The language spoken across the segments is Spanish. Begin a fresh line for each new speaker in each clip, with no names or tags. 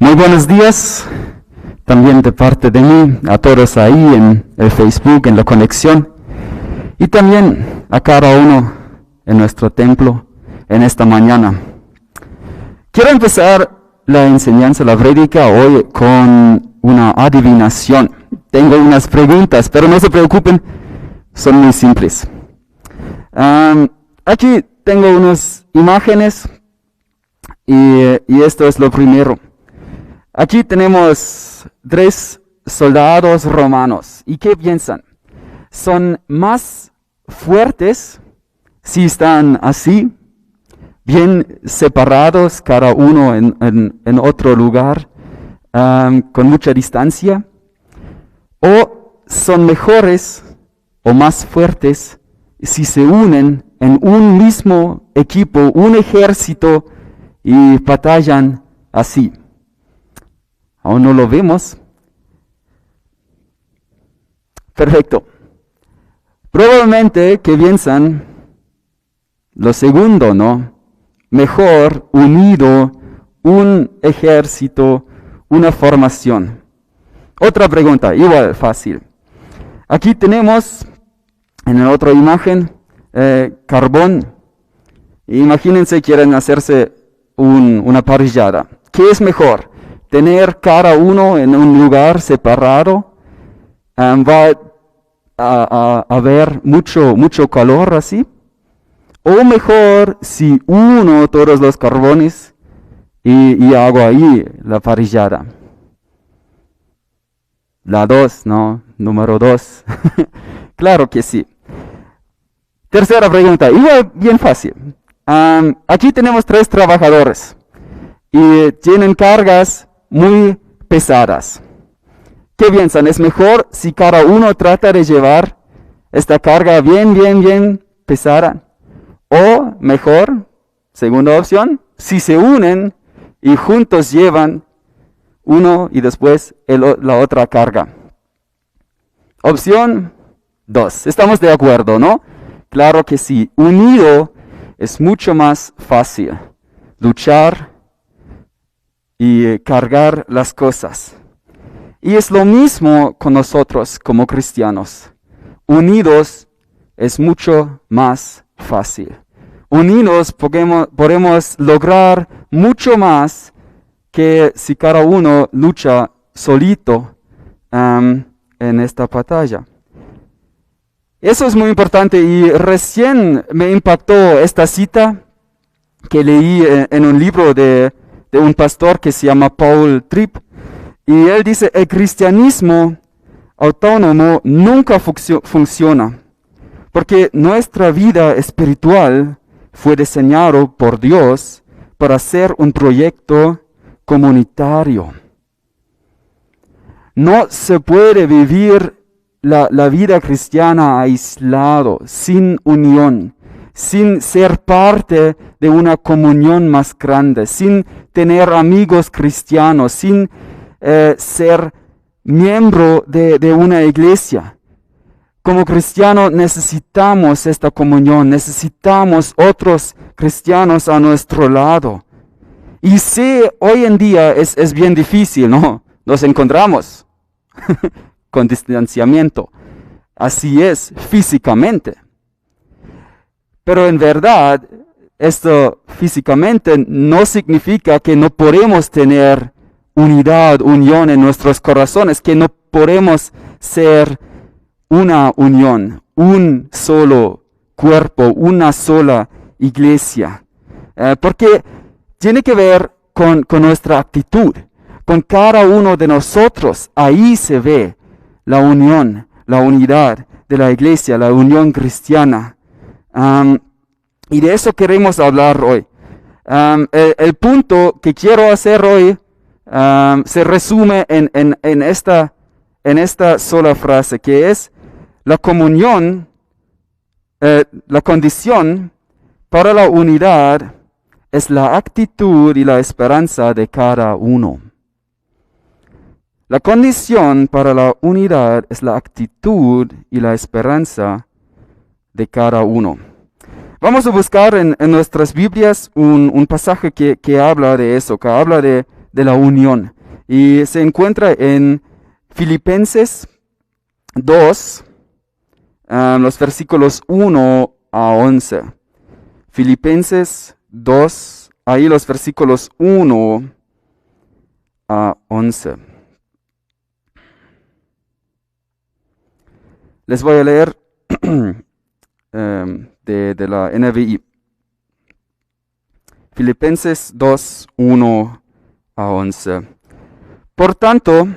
Muy buenos días, también de parte de mí, a todos ahí en el Facebook, en la conexión, y también a cada uno en nuestro templo en esta mañana. Quiero empezar la enseñanza, la prédica hoy con una adivinación. Tengo unas preguntas, pero no se preocupen, son muy simples. Aquí tengo unas imágenes y esto es lo primero. Aquí tenemos 3 soldados romanos. ¿Y qué piensan? ¿Son más fuertes si están así, bien separados, cada uno en otro lugar, con mucha distancia? ¿O son mejores o más fuertes si se unen en un mismo equipo, un ejército, y batallan así? Aún no lo vemos. Perfecto. Probablemente que piensan lo segundo, ¿no? Mejor unido, un ejército, una formación. Otra pregunta, igual fácil. Aquí tenemos en la otra imagen carbón. Imagínense, quieren hacerse una parrillada. ¿Qué es mejor? ¿Tener cada uno en un lugar separado? ¿Va a haber mucho calor así? ¿O mejor si uno todos los carbones y hago ahí la parrillada? La 2, ¿no? Número 2. Claro que sí. Tercera pregunta, igual bien fácil. Aquí tenemos 3 trabajadores y tienen cargas muy pesadas. ¿Qué piensan? ¿Es mejor si cada uno trata de llevar esta carga bien pesada? ¿O mejor, segunda opción, si se unen y juntos llevan uno y después la otra carga? Opción 2. ¿Estamos de acuerdo, no? Claro que sí. Unido es mucho más fácil luchar y cargar las cosas. Y es lo mismo con nosotros como cristianos. Unidos es mucho más fácil. Unidos podemos lograr mucho más que si cada uno lucha solito en esta batalla. Eso es muy importante y recién me impactó esta cita que leí en un libro de un pastor que se llama Paul Tripp, y él dice: el cristianismo autónomo nunca funciona, porque nuestra vida espiritual fue diseñado por Dios para ser un proyecto comunitario. No se puede vivir la vida cristiana aislado, sin unión, sin ser parte de una comunión más grande, sin tener amigos cristianos, sin ser miembro de una iglesia. Como cristianos necesitamos esta comunión, necesitamos otros cristianos a nuestro lado. Y sí, hoy en día es bien difícil, ¿no? Nos encontramos con distanciamiento. Así es, físicamente. Pero en verdad, esto físicamente no significa que no podemos tener unidad, unión en nuestros corazones, que no podemos ser una unión, un solo cuerpo, una sola iglesia. Porque tiene que ver con nuestra actitud, con cada uno de nosotros. Ahí se ve la unión, la unidad de la iglesia, la unión cristiana. Y de eso queremos hablar hoy. El punto que quiero hacer hoy se resume en esta sola frase, que es: la comunión, la condición para la unidad es la actitud y la esperanza de cada uno. La condición para la unidad es la actitud y la esperanza de cada uno. Vamos a buscar en nuestras Biblias un pasaje que habla de eso, que habla de de la unión. Y se encuentra en Filipenses 2, los versículos 1 a 11. Filipenses 2, ahí los versículos 1 a 11. Les voy a leer de la NBI. Filipenses 2, 1 a 11. Por tanto,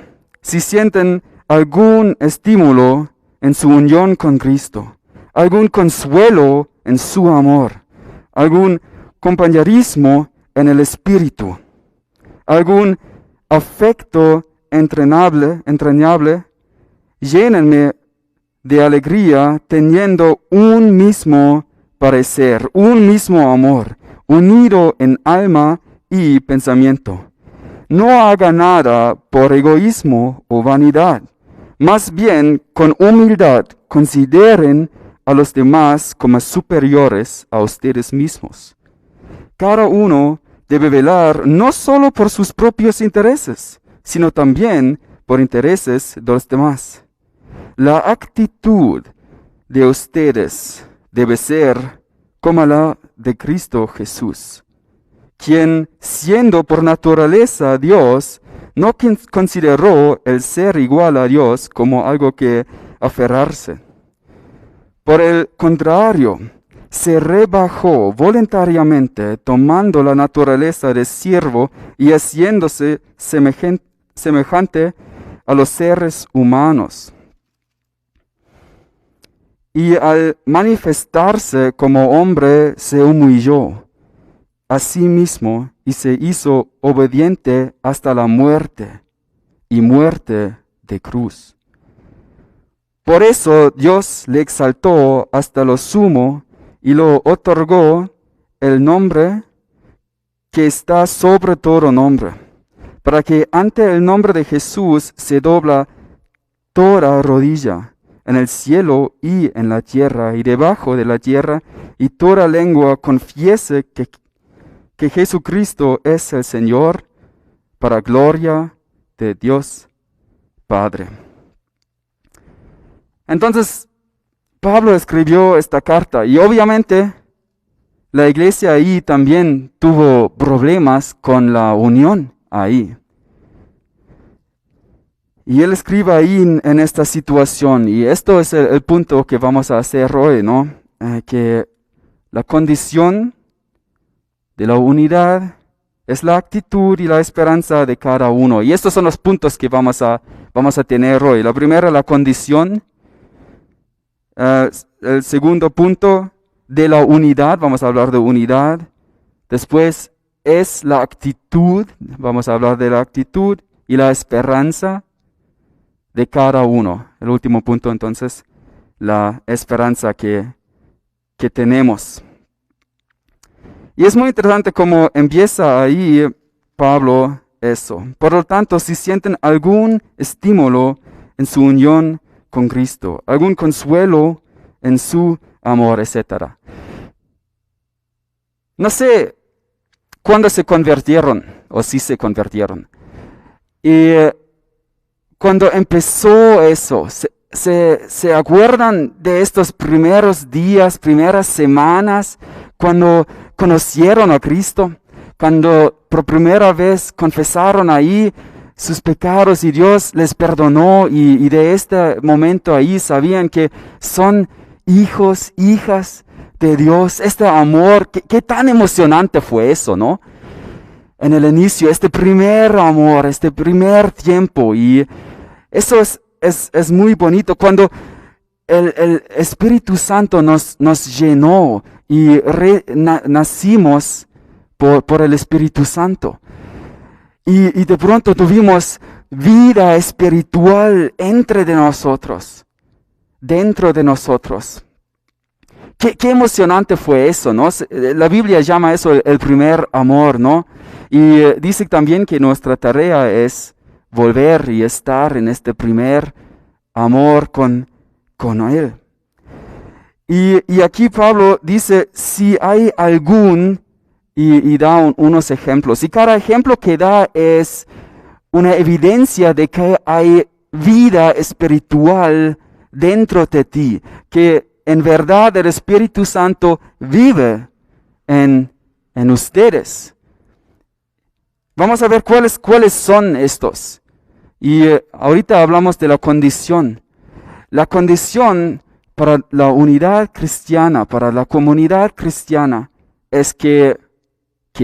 si sienten algún estímulo en su unión con Cristo, algún consuelo en su amor, algún compañerismo en el Espíritu, algún afecto entrañable, llénenme de alegría teniendo un mismo parecer, un mismo amor, unido en alma y pensamiento. No haga nada por egoísmo o vanidad, más bien con humildad consideren a los demás como superiores a ustedes mismos. Cada uno debe velar no solo por sus propios intereses, sino también por intereses de los demás. La actitud de ustedes debe ser como la de Cristo Jesús, quien, siendo por naturaleza Dios, no consideró el ser igual a Dios como algo que aferrarse. Por el contrario, se rebajó voluntariamente, tomando la naturaleza de siervo y haciéndose semejante a los seres humanos. Y al manifestarse como hombre se humilló a sí mismo y se hizo obediente hasta la muerte y muerte de cruz. Por eso Dios le exaltó hasta lo sumo y lo otorgó el nombre que está sobre todo nombre, para que ante el nombre de Jesús se dobla toda rodilla, en el cielo y en la tierra y debajo de la tierra, y toda lengua confiese que Jesucristo es el Señor, para gloria de Dios Padre. Entonces, Pablo escribió esta carta y obviamente la iglesia ahí también tuvo problemas con la unión ahí. Y él escribe ahí en esta situación, y esto es el punto que vamos a hacer hoy, ¿no? Que la condición de la unidad es la actitud y la esperanza de cada uno. Y estos son los puntos que vamos a tener hoy. La primera, la condición. El segundo punto, de la unidad, vamos a hablar de unidad. Después es la actitud, vamos a hablar de la actitud y la esperanza de cada uno. El último punto, entonces, la esperanza que tenemos. Y es muy interesante cómo empieza ahí Pablo eso. Por lo tanto, si sienten algún estímulo en su unión con Cristo, algún consuelo en su amor, etc. No sé cuándo se convirtieron o si se convirtieron. Y cuando empezó eso, ¿se acuerdan de estos primeros días, primeras semanas, cuando conocieron a Cristo? Cuando por primera vez confesaron ahí sus pecados y Dios les perdonó y de este momento ahí sabían que son hijos, hijas de Dios. Este amor, qué tan emocionante fue eso, ¿no? En el inicio, este primer amor, este primer tiempo, y eso es muy bonito cuando el Espíritu Santo nos llenó y nacimos por el Espíritu Santo. Y de pronto tuvimos vida espiritual dentro de nosotros. Qué emocionante fue eso, ¿no? La Biblia llama eso el primer amor, ¿no? Y dice también que nuestra tarea es volver y estar en este primer amor con Él. Y aquí Pablo dice, si hay algún y da unos ejemplos. Y cada ejemplo que da es una evidencia de que hay vida espiritual dentro de ti, que en verdad el Espíritu Santo vive en ustedes. Vamos a ver cuáles son estos. Y ahorita hablamos de la condición. La condición para la unidad cristiana, para la comunidad cristiana, es que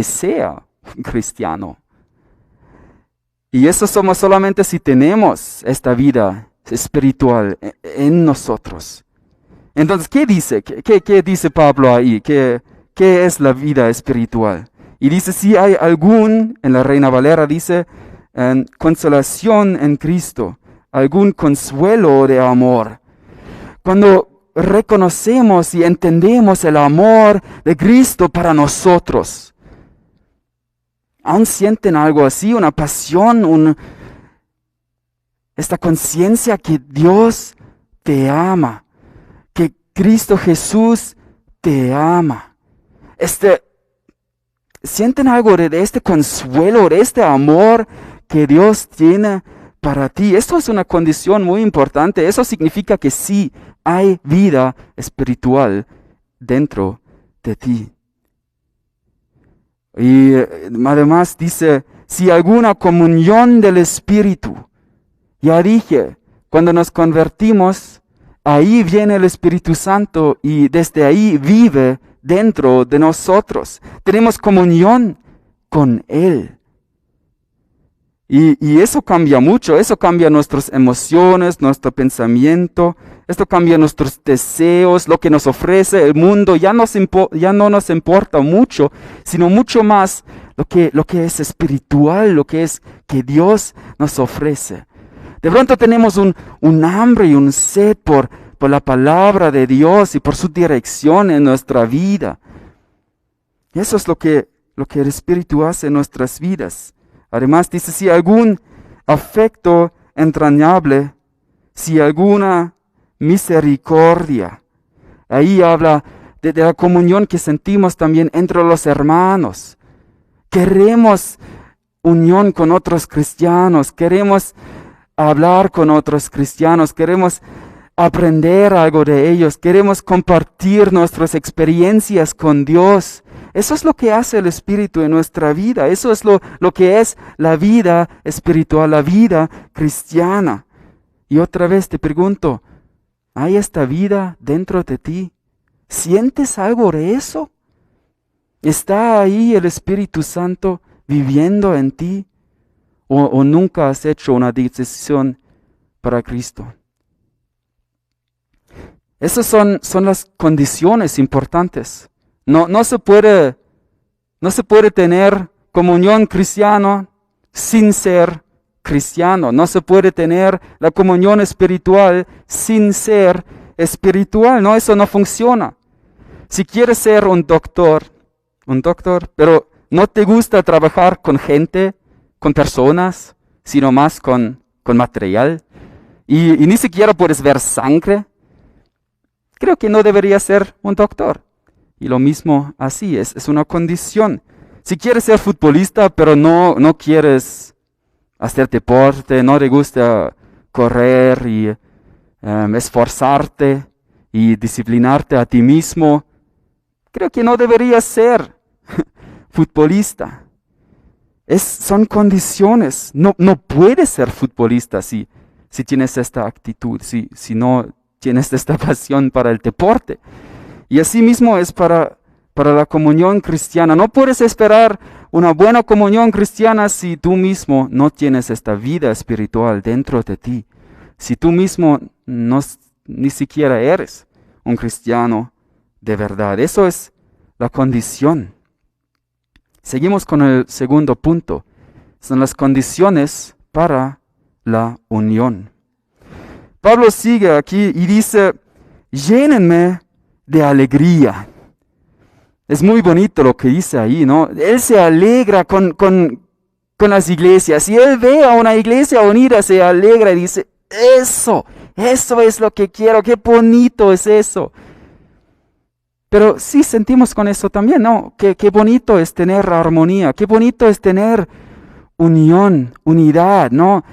sea cristiano. Y eso somos solamente si tenemos esta vida espiritual en nosotros. Entonces, ¿qué dice? ¿Qué dice Pablo ahí? ¿Qué es la vida espiritual? Y dice, si hay algún, en la Reina Valera dice, consolación en Cristo, algún consuelo de amor. Cuando reconocemos y entendemos el amor de Cristo para nosotros, ¿aún sienten algo así? Una pasión, esta conciencia que Dios te ama, que Cristo Jesús te ama. ¿Sienten algo de este consuelo, de este amor que Dios tiene para ti? Esto es una condición muy importante. Eso significa que sí hay vida espiritual dentro de ti. Y además dice, si alguna comunión del Espíritu. Ya dije, cuando nos convertimos, ahí viene el Espíritu Santo y desde ahí vive dentro de nosotros. Tenemos comunión con Él. Y eso cambia mucho, eso cambia nuestras emociones, nuestro pensamiento, esto cambia nuestros deseos, lo que nos ofrece el mundo, ya no nos importa mucho, sino mucho más lo que es espiritual, lo que es que Dios nos ofrece. De pronto tenemos un hambre y un sed por la palabra de Dios y por su dirección en nuestra vida. Y eso es lo que el Espíritu hace en nuestras vidas. Además dice, si algún afecto entrañable, si alguna misericordia. Ahí habla de la comunión que sentimos también entre los hermanos. Queremos unión con otros cristianos, queremos hablar con otros cristianos, queremos aprender algo de ellos, queremos compartir nuestras experiencias con Dios. Eso es lo que hace el Espíritu en nuestra vida. Eso es lo que es la vida espiritual, la vida cristiana. Y otra vez te pregunto, ¿hay esta vida dentro de ti? ¿Sientes algo de eso? ¿Está ahí el Espíritu Santo viviendo en ti? ¿O nunca has hecho una decisión para Cristo? Esas son las condiciones importantes. No se puede tener comunión cristiana sin ser cristiano. No se puede tener la comunión espiritual sin ser espiritual. No, eso no funciona. Si quieres ser un doctor, pero no te gusta trabajar con gente, con personas, sino más con material, y ni siquiera puedes ver sangre, creo que no deberías ser un doctor. Y lo mismo así, es una condición. Si quieres ser futbolista, pero no quieres hacer deporte, no te gusta correr y esforzarte y disciplinarte a ti mismo, creo que no deberías ser futbolista. Son condiciones. No puedes ser futbolista si tienes esta actitud, si no tienes esta pasión para el deporte. Y así mismo es para la comunión cristiana. No puedes esperar una buena comunión cristiana si tú mismo no tienes esta vida espiritual dentro de ti. Si tú mismo ni siquiera eres un cristiano de verdad. Eso es la condición. Seguimos con el segundo punto. Son las condiciones para la unión. Pablo sigue aquí y dice, llénenme de alegría. Es muy bonito lo que dice ahí, ¿no? Él se alegra con las iglesias. Si él ve a una iglesia unida, se alegra y dice, eso es lo que quiero, qué bonito es eso. Pero sí sentimos con eso también, ¿no? Qué bonito es tener armonía, qué bonito es tener unión, unidad, ¿no?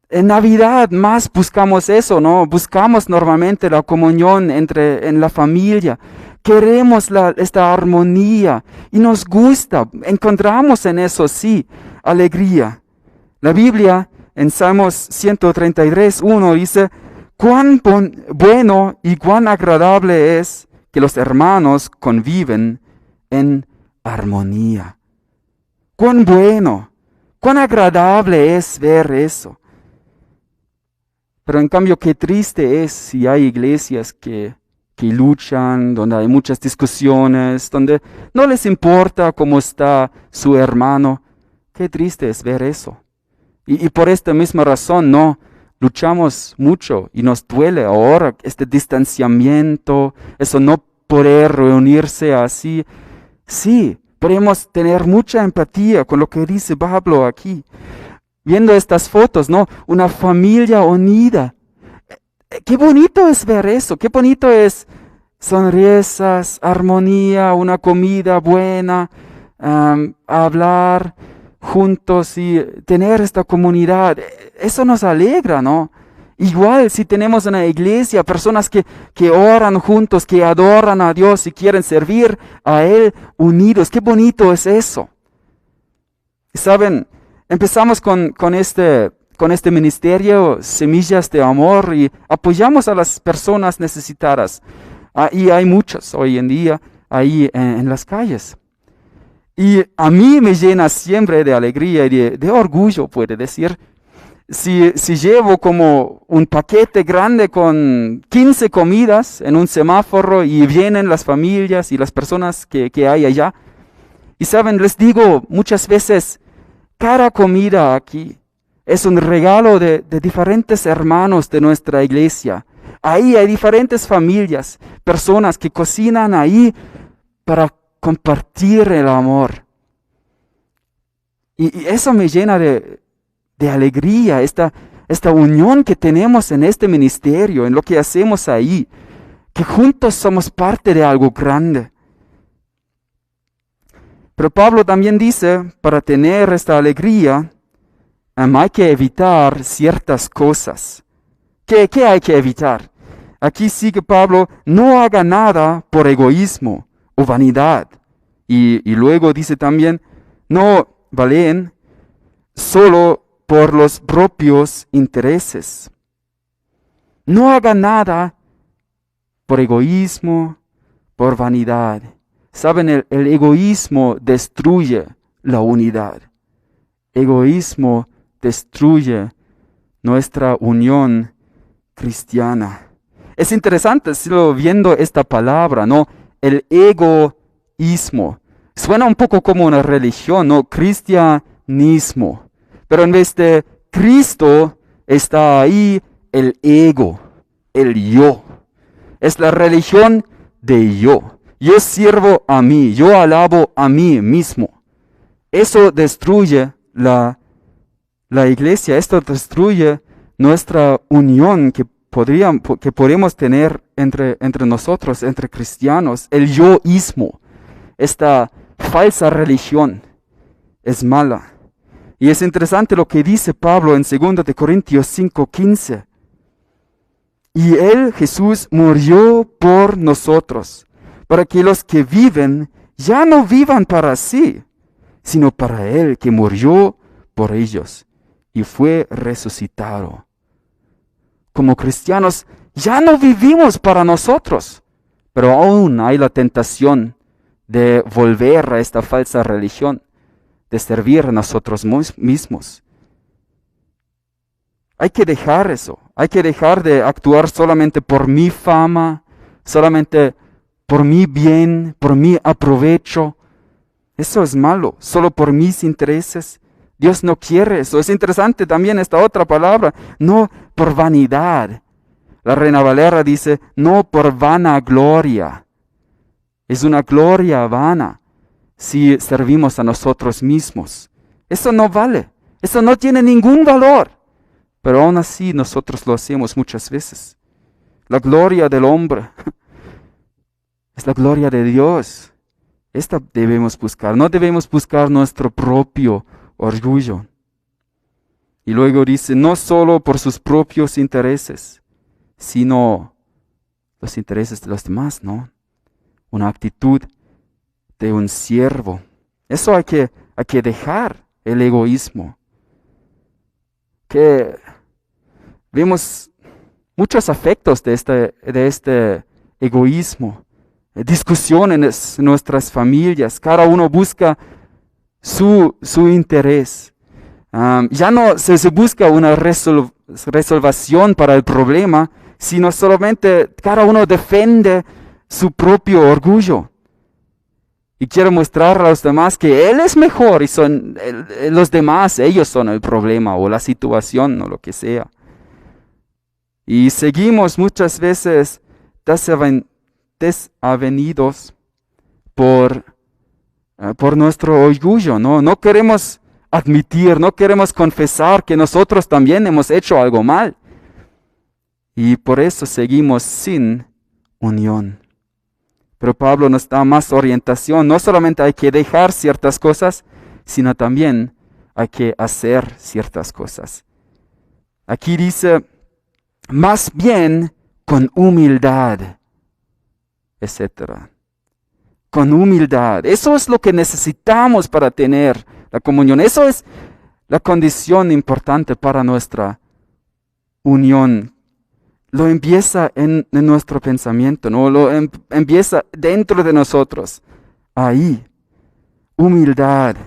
En Navidad más buscamos eso, ¿no? Buscamos normalmente la comunión en la familia. Queremos esta armonía y nos gusta. Encontramos en eso, sí, alegría. La Biblia en Salmos 133:1 dice, cuán bueno y cuán agradable es que los hermanos conviven en armonía. Cuán bueno, cuán agradable es ver eso. Pero en cambio, qué triste es si hay iglesias que luchan, donde hay muchas discusiones, donde no les importa cómo está su hermano. Qué triste es ver eso. Y por esta misma razón, no, luchamos mucho y nos duele ahora este distanciamiento, eso no poder reunirse así. Sí, podemos tener mucha empatía con lo que dice Pablo aquí. Viendo estas fotos, ¿no? Una familia unida. Qué bonito es ver eso, qué bonito es sonrisas, armonía, una comida buena, hablar juntos y tener esta comunidad. Eso nos alegra, ¿no? Igual si tenemos una iglesia, personas que oran juntos, que adoran a Dios y quieren servir a Él unidos. Qué bonito es eso. ¿Saben? Empezamos con este ministerio, Semillas de Amor, y apoyamos a las personas necesitadas. Y hay muchas hoy en día ahí en las calles. Y a mí me llena siempre de alegría y de orgullo, puede decir, si llevo como un paquete grande con 15 comidas en un semáforo y vienen las familias y las personas que hay allá. Y saben, les digo muchas veces, cada comida aquí es un regalo de diferentes hermanos de nuestra iglesia. Ahí hay diferentes familias, personas que cocinan ahí para compartir el amor. Y eso me llena de alegría, esta unión que tenemos en este ministerio, en lo que hacemos ahí, que juntos somos parte de algo grande. Pero Pablo también dice, para tener esta alegría, hay que evitar ciertas cosas. ¿Qué hay que evitar? Aquí sigue Pablo, no haga nada por egoísmo o vanidad. Y luego dice también, no valen solo por los propios intereses. No haga nada por egoísmo, por vanidad. Saben, el egoísmo destruye la unidad. Egoísmo destruye nuestra unión cristiana. Es interesante, solo viendo esta palabra, ¿no? El egoísmo. Suena un poco como una religión, ¿no? Cristianismo. Pero en vez de Cristo está ahí el ego, el yo. Es la religión de yo. Yo sirvo a mí, yo alabo a mí mismo. Eso destruye la iglesia, esto destruye nuestra unión que podemos tener entre nosotros, entre cristianos. El yoísmo, esta falsa religión, es mala. Y es interesante lo que dice Pablo en 2 de Corintios 5:15. Y Él, Jesús, murió por nosotros, para que los que viven ya no vivan para sí, sino para Él que murió por ellos y fue resucitado. Como cristianos ya no vivimos para nosotros, pero aún hay la tentación de volver a esta falsa religión, de servir a nosotros mismos. Hay que dejar eso, hay que dejar de actuar solamente por mi fama, solamente por mi bien, por mi aprovecho. Eso es malo, solo por mis intereses. Dios no quiere eso. Es interesante también esta otra palabra, no por vanidad. La Reina Valera dice, no por vanagloria. Es una gloria vana si servimos a nosotros mismos. Eso no vale, eso no tiene ningún valor. Pero aún así nosotros lo hacemos muchas veces. La gloria del hombre Es la gloria de Dios. Esta debemos buscar. No debemos buscar nuestro propio orgullo. Y luego dice, no solo por sus propios intereses, sino los intereses de los demás, ¿no? Una actitud de un siervo. Eso hay que dejar el egoísmo. Que vemos muchos afectos de este egoísmo. Discusiones en nuestras familias. Cada uno busca su interés. Ya no se busca una resolución para el problema, sino solamente cada uno defiende su propio orgullo. Y quiere mostrar a los demás que él es mejor y son los demás, ellos son el problema o la situación o lo que sea. Y seguimos muchas veces desavenidos por nuestro orgullo, ¿no? No queremos admitir, no queremos confesar que nosotros también hemos hecho algo mal. Y por eso seguimos sin unión. Pero Pablo nos da más orientación. No solamente hay que dejar ciertas cosas, sino también hay que hacer ciertas cosas. Aquí dice, más bien con humildad, etc. Con humildad. Eso es lo que necesitamos para tener la comunión. Eso es la condición importante para nuestra unión. Lo empieza en nuestro pensamiento, ¿no? Lo empieza dentro de nosotros. Ahí. Humildad.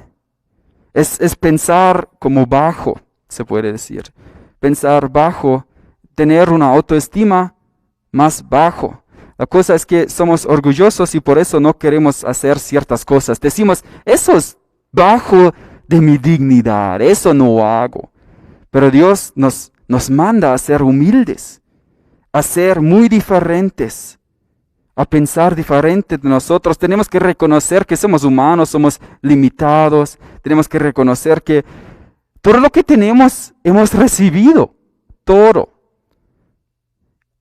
Es pensar como bajo, se puede decir. Pensar bajo, tener una autoestima más bajo. La cosa es que somos orgullosos y por eso no queremos hacer ciertas cosas. Decimos, eso es bajo de mi dignidad, eso no hago. Pero Dios nos manda a ser humildes, a ser muy diferentes, a pensar diferente de nosotros. Tenemos que reconocer que somos humanos, somos limitados. Tenemos que reconocer que todo lo que tenemos hemos recibido, todo.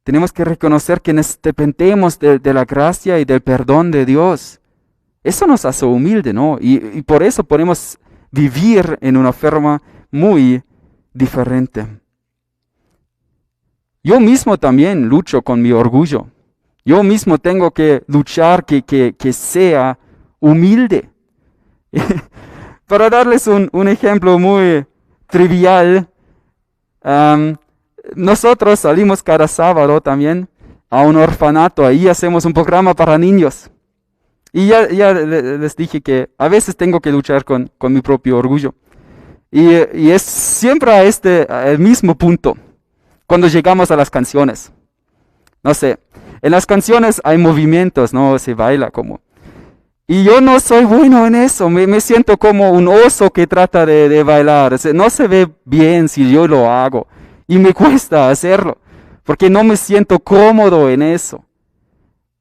Tenemos que reconocer que dependemos de la gracia y del perdón de Dios. Eso nos hace humilde, ¿no? Y por eso podemos vivir en una forma muy diferente. Yo mismo también lucho con mi orgullo. Yo mismo tengo que luchar que sea humilde. Para darles un ejemplo muy trivial, nosotros salimos cada sábado también a un orfanato. Ahí hacemos un programa para niños. Y ya les dije que a veces tengo que luchar con mi propio orgullo. Y es siempre a el mismo punto. Cuando llegamos a las canciones. No sé, en las canciones hay movimientos, ¿no? Se baila como. Y yo no soy bueno en eso. Me siento como un oso que trata de bailar. No se ve bien si yo lo hago. Y me cuesta hacerlo. Porque no me siento cómodo en eso.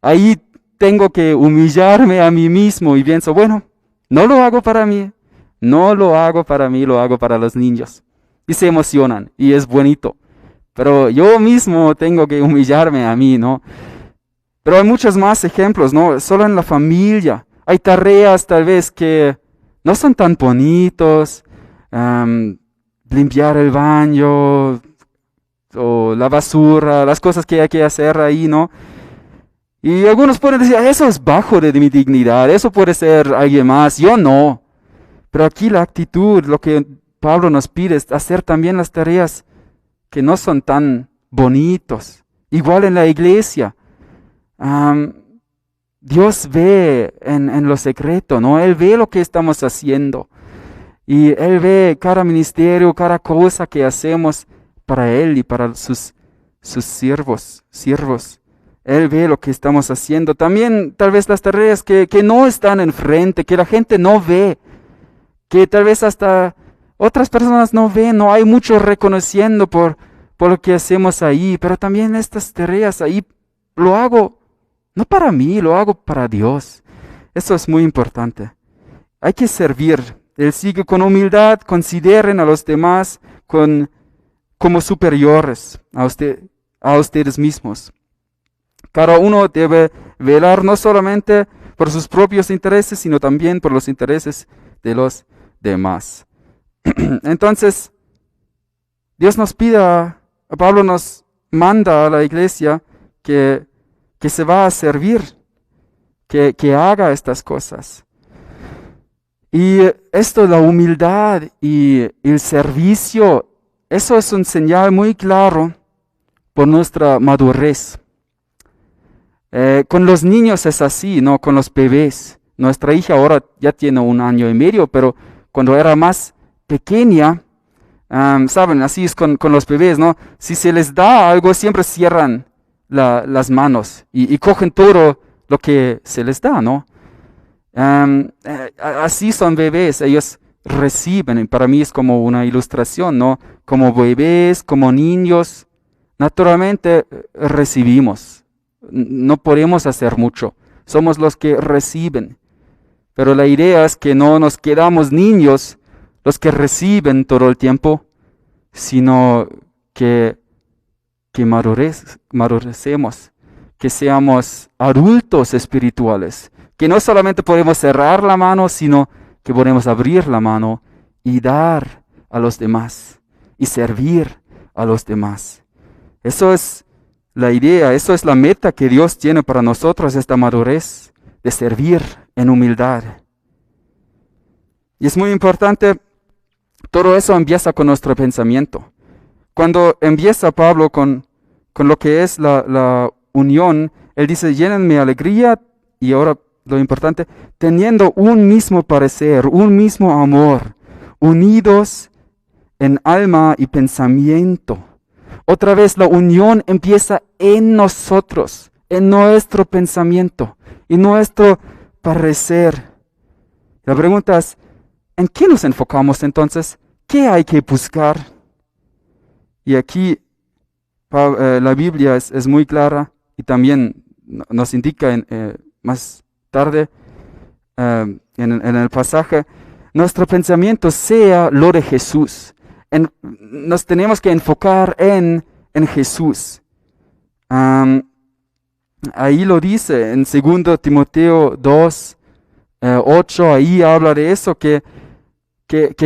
Ahí tengo que humillarme a mí mismo y pienso, bueno, no lo hago para mí. No lo hago para mí, lo hago para los niños. Y se emocionan y es bonito. Pero yo mismo tengo que humillarme a mí, ¿no? Pero hay muchos más ejemplos, ¿no? Solo en la familia. Hay tareas tal vez que no son tan bonitos. Limpiar el baño o la basura, las cosas que hay que hacer ahí, ¿no? Y algunos pueden decir, eso es bajo de mi dignidad, eso puede ser alguien más, yo no. Pero aquí la actitud, lo que Pablo nos pide es hacer también las tareas que no son tan bonitos. Igual en la iglesia. Dios ve en lo secreto, ¿no? Él ve lo que estamos haciendo. Y Él ve cada ministerio, cada cosa que hacemos para Él y para sus siervos. Él ve lo que estamos haciendo. También tal vez las tareas que no están enfrente, que la gente no ve. Que tal vez hasta otras personas no ven, no hay mucho reconociendo por lo que hacemos ahí, pero también estas tareas ahí lo hago no para mí, lo hago para Dios. Eso es muy importante. Hay que servir. Él sigue con humildad, consideren a los demás como superiores a ustedes mismos. Cada uno debe velar no solamente por sus propios intereses, sino también por los intereses de los demás. Entonces, Dios nos pide, Pablo nos manda a la iglesia que se va a servir, que haga estas cosas. Y esto, la humildad y el servicio, eso es un señal muy claro por nuestra madurez. Con los niños es así, ¿no? Con los bebés. Nuestra hija ahora ya tiene 1 año y medio, pero cuando era más pequeña, saben, así es con los bebés, ¿no? Si se les da algo, siempre cierran las manos y cogen todo lo que se les da, ¿no? Así son bebés, ellos reciben, y para mí es como una ilustración, ¿no? Como bebés, como niños, naturalmente recibimos. No podemos hacer mucho, somos los que reciben. Pero la idea es que no nos quedamos niños, los que reciben todo el tiempo, sino que madurecemos, que seamos adultos espirituales, que no solamente podemos cerrar la mano, sino que podemos abrir la mano y dar a los demás y servir a los demás. Eso es la idea, eso es la meta que Dios tiene para nosotros, esta madurez de servir en humildad. Y es muy importante, todo eso empieza con nuestro pensamiento. Cuando empieza Pablo con lo que es la unión, él dice, llénenme de alegría, y ahora lo importante, teniendo un mismo parecer, un mismo amor, unidos en alma y pensamiento. Otra vez la unión empieza en nosotros, en nuestro pensamiento y nuestro parecer. La pregunta es, ¿en qué nos enfocamos entonces? ¿Qué hay que buscar? Y aquí la Biblia es muy clara y también nos indica más tarde en el pasaje, nuestro pensamiento sea lo de Jesús. Nos tenemos que enfocar en Jesús. Ahí lo dice en 2 Timoteo 2, 8, ahí habla de eso, que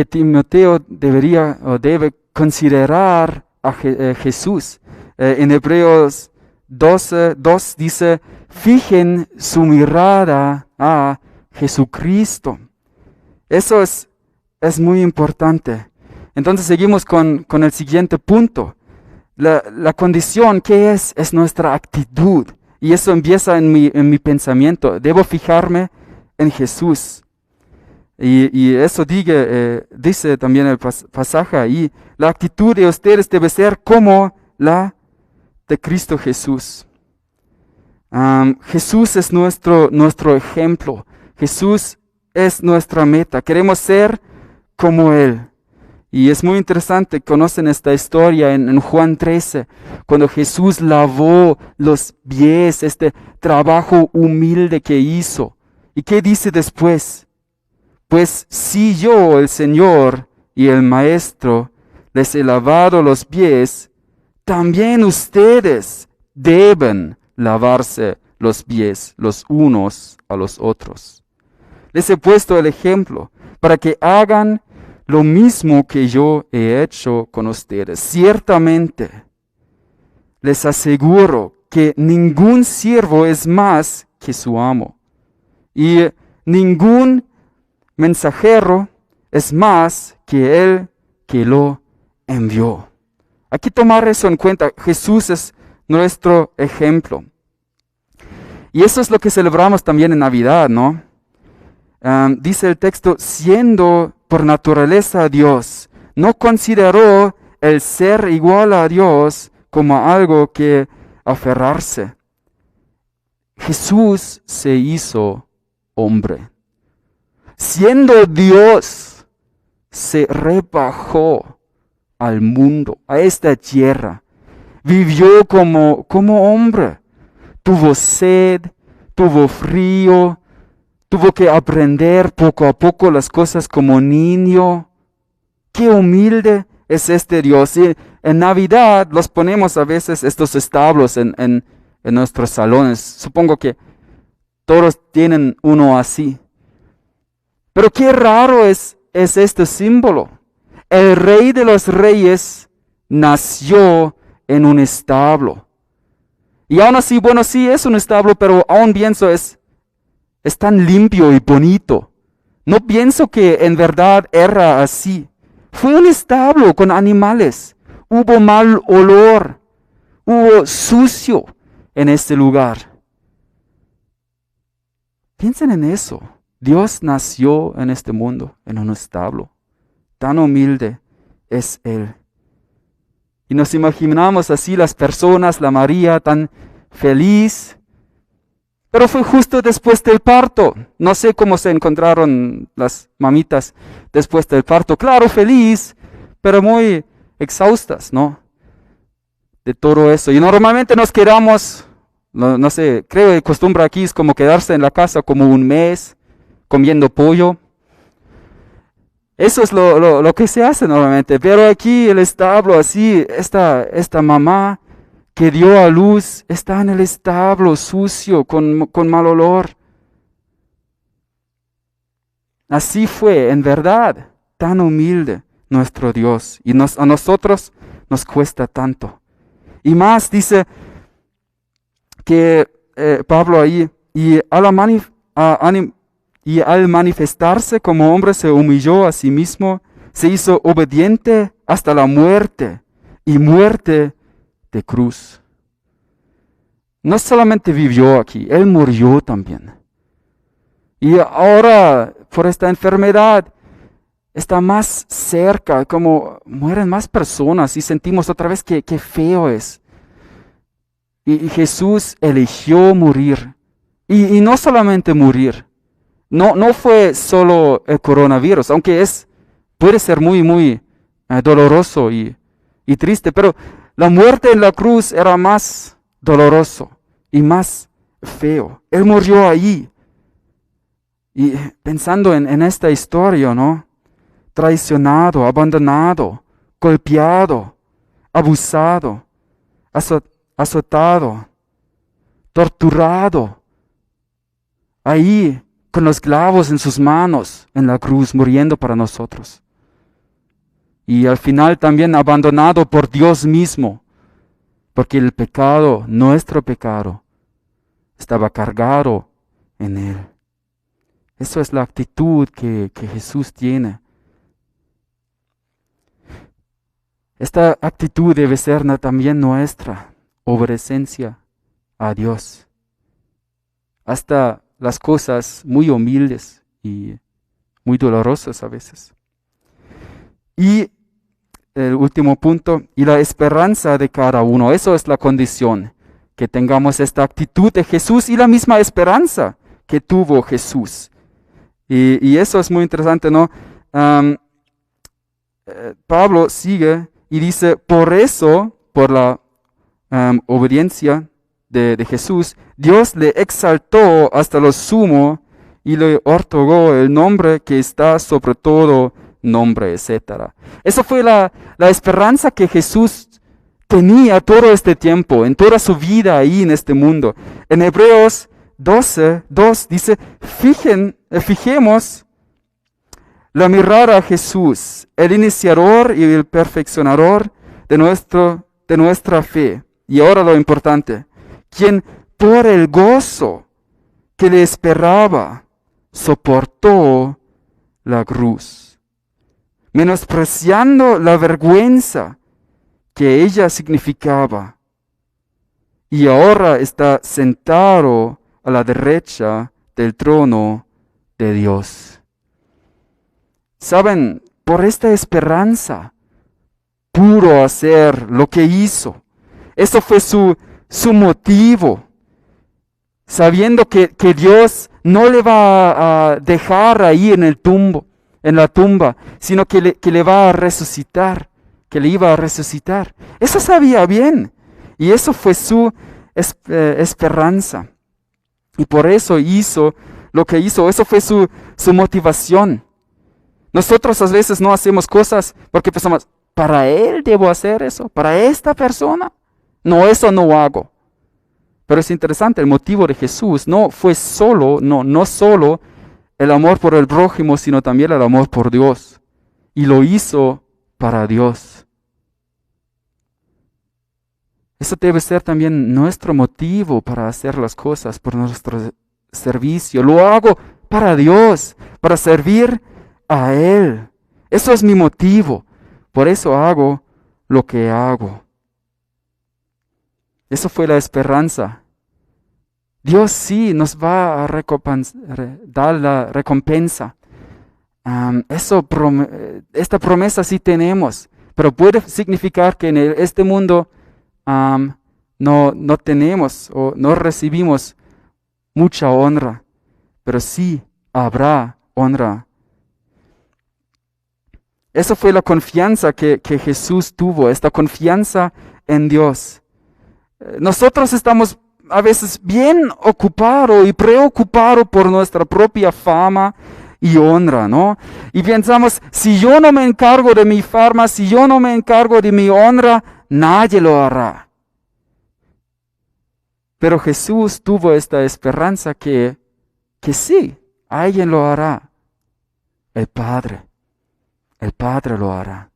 Timoteo debería o debe considerar a Jesús. En Hebreos 12, 2 dice, fijen su mirada a Jesucristo. Eso es muy importante. Entonces seguimos con el siguiente punto. La condición, ¿qué es? Es nuestra actitud. Y eso empieza en mi pensamiento. Debo fijarme en Jesús. Y eso dice también el pasaje ahí. La actitud de ustedes debe ser como la de Cristo Jesús. Jesús es nuestro ejemplo. Jesús es nuestra meta. Queremos ser como Él. Y es muy interesante, conocen esta historia en Juan 13, cuando Jesús lavó los pies, este trabajo humilde que hizo. ¿Y qué dice después? Pues si yo, el Señor y el Maestro, les he lavado los pies, también ustedes deben lavarse los pies los unos a los otros. Les he puesto el ejemplo para que hagan lo mismo que yo he hecho con ustedes. Ciertamente, les aseguro que ningún siervo es más que su amo, y ningún mensajero es más que el que lo envió. Hay que tomar eso en cuenta. Jesús es nuestro ejemplo. Y eso es lo que celebramos también en Navidad, ¿no? Dice el texto, siendo por naturaleza Dios, no consideró el ser igual a Dios como algo que aferrarse. Jesús se hizo hombre. Siendo Dios, se rebajó al mundo, a esta tierra. Vivió como hombre. Tuvo sed, tuvo frío, tuvo que aprender poco a poco las cosas como niño. Qué humilde es este Dios. Y en Navidad los ponemos a veces estos establos en en nuestros salones. Supongo que todos tienen uno así. Pero qué raro es este símbolo. El Rey de los Reyes nació en un establo. Y aún así, bueno, sí es un establo, pero aún pienso es tan limpio y bonito. No pienso que en verdad era así. Fue un establo con animales. Hubo mal olor. Hubo sucio en este lugar. Piensen en eso. Dios nació en este mundo, en un establo. Tan humilde es Él. Y nos imaginamos así las personas, la María tan feliz. Pero fue justo después del parto. No sé cómo se encontraron las mamitas después del parto. Claro, feliz, pero muy exhaustas, ¿no? De todo eso. Y normalmente nos quedamos, no sé, creo que costumbre aquí es como quedarse en la casa como un mes comiendo pollo. Eso es lo que se hace normalmente. Pero aquí el establo, así, esta mamá que dio a luz está en el establo sucio, con mal olor. Así fue, en verdad, tan humilde nuestro Dios. Y a nosotros nos cuesta tanto. Y más dice que Pablo ahí, y al manifestarse como hombre se humilló a sí mismo, se hizo obediente hasta la muerte, y muerte de cruz. No solamente vivió aquí, Él murió también. Y ahora, por esta enfermedad, está más cerca, como mueren más personas y sentimos otra vez que feo es. Y Jesús eligió morir. Y no solamente morir. No fue solo el coronavirus, aunque puede ser muy, muy doloroso y triste, pero la muerte en la cruz era más doloroso y más feo. Él murió ahí. Y pensando en esta historia, ¿no? Traicionado, abandonado, golpeado, abusado, azotado, torturado, ahí con los clavos en sus manos en la cruz, muriendo para nosotros. Y al final también abandonado por Dios mismo, porque el pecado, nuestro pecado, estaba cargado en Él. Eso es la actitud que Jesús tiene. Esta actitud debe ser también nuestra obediencia a Dios. Hasta las cosas muy humildes y muy dolorosas a veces. Y el último punto, y la esperanza de cada uno. Eso es la condición, que tengamos esta actitud de Jesús y la misma esperanza que tuvo Jesús. Y eso es muy interesante, ¿no? Pablo sigue y dice, por eso, por la obediencia de Jesús, Dios le exaltó hasta lo sumo y le otorgó el nombre que está sobre todo nombre, etc. Esa fue la esperanza que Jesús tenía todo este tiempo, en toda su vida ahí en este mundo. En Hebreos 12:2 dice, fijemos la mirada a Jesús, el iniciador y el perfeccionador de nuestra fe. Y ahora lo importante, quien por el gozo que le esperaba, soportó la cruz, menospreciando la vergüenza que ella significaba, y ahora está sentado a la derecha del trono de Dios. Saben, por esta esperanza pudo hacer lo que hizo. Eso fue su motivo, sabiendo que Dios no le va a dejar ahí en la tumba, sino que le va a resucitar, que le iba a resucitar. Eso sabía bien, y eso fue su esperanza. Y por eso hizo lo que hizo, eso fue su motivación. Nosotros a veces no hacemos cosas porque pensamos, ¿para él debo hacer eso? ¿Para esta persona? No, eso no hago. Pero es interesante, el motivo de Jesús no fue no solo el amor por el prójimo, sino también el amor por Dios. Y lo hizo para Dios. Eso debe ser también nuestro motivo para hacer las cosas, por nuestro servicio. Lo hago para Dios, para servir a Él. Eso es mi motivo. Por eso hago lo que hago. Eso fue la esperanza. Dios sí nos va a dar la recompensa. Esta promesa sí tenemos, pero puede significar que en este mundo no tenemos o no recibimos mucha honra, pero sí habrá honra. Esa fue la confianza que Jesús tuvo, esta confianza en Dios. Nosotros estamos a veces bien ocupados y preocupados por nuestra propia fama y honra, ¿no? Y pensamos, si yo no me encargo de mi fama, si yo no me encargo de mi honra, nadie lo hará. Pero Jesús tuvo esta esperanza que sí, alguien lo hará. El Padre lo hará.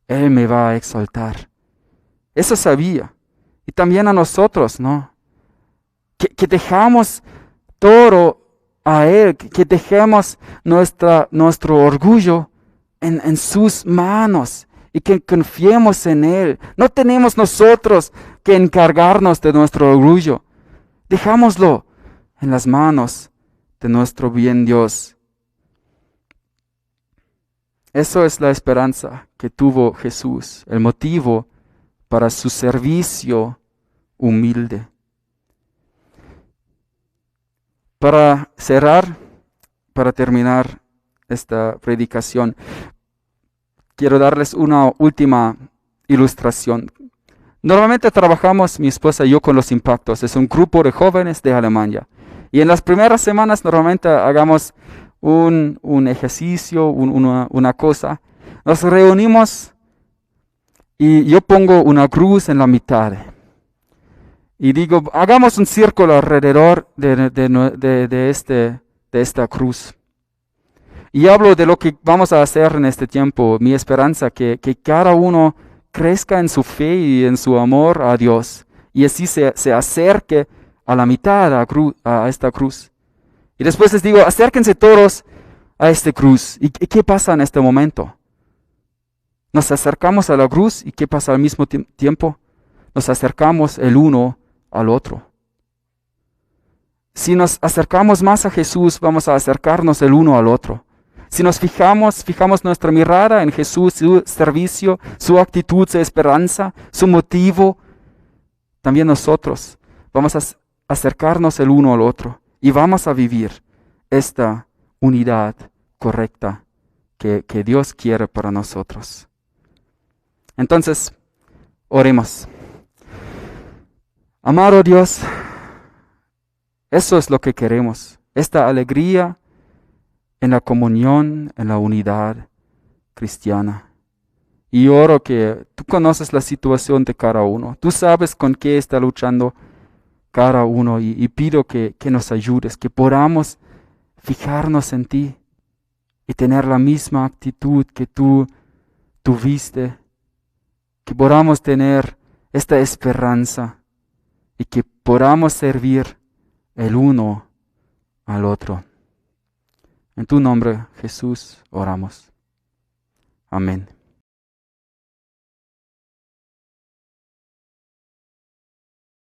Él me va a exaltar. Eso sabía. Y también a nosotros, ¿no? Que dejamos todo a Él, que dejemos nuestro orgullo en sus manos y que confiemos en Él. No tenemos nosotros que encargarnos de nuestro orgullo. Dejámoslo en las manos de nuestro bien Dios. Eso es la esperanza que tuvo Jesús, el motivo para su servicio humilde. Para cerrar, para terminar esta predicación, quiero darles una última ilustración. Normalmente trabajamos, mi esposa y yo, con los impactos. Es un grupo de jóvenes de Alemania. Y en las primeras semanas normalmente hagamos un ejercicio, una cosa. Nos reunimos y yo pongo una cruz en la mitad. Y digo, hagamos un círculo alrededor de esta cruz. Y hablo de lo que vamos a hacer en este tiempo, mi esperanza, que cada uno crezca en su fe y en su amor a Dios. Y así se acerque a la mitad a esta cruz. Y después les digo, acérquense todos a esta cruz. ¿Y qué pasa en este momento? Nos acercamos a la cruz y ¿qué pasa al mismo tiempo? Nos acercamos el uno al otro. Si nos acercamos más a Jesús, vamos a acercarnos el uno al otro. Si nos fijamos nuestra mirada en Jesús, su servicio, su actitud, su esperanza, su motivo, también nosotros vamos a acercarnos el uno al otro y vamos a vivir esta unidad correcta que Dios quiere para nosotros. Entonces, oremos. Amado Dios, eso es lo que queremos, esta alegría en la comunión, en la unidad cristiana. Y oro que tú conoces la situación de cada uno, tú sabes con qué está luchando cada uno y pido que nos ayudes, que podamos fijarnos en ti y tener la misma actitud que tú tuviste, que podamos tener esta esperanza y que podamos servir el uno al otro. En tu nombre, Jesús, oramos. Amén.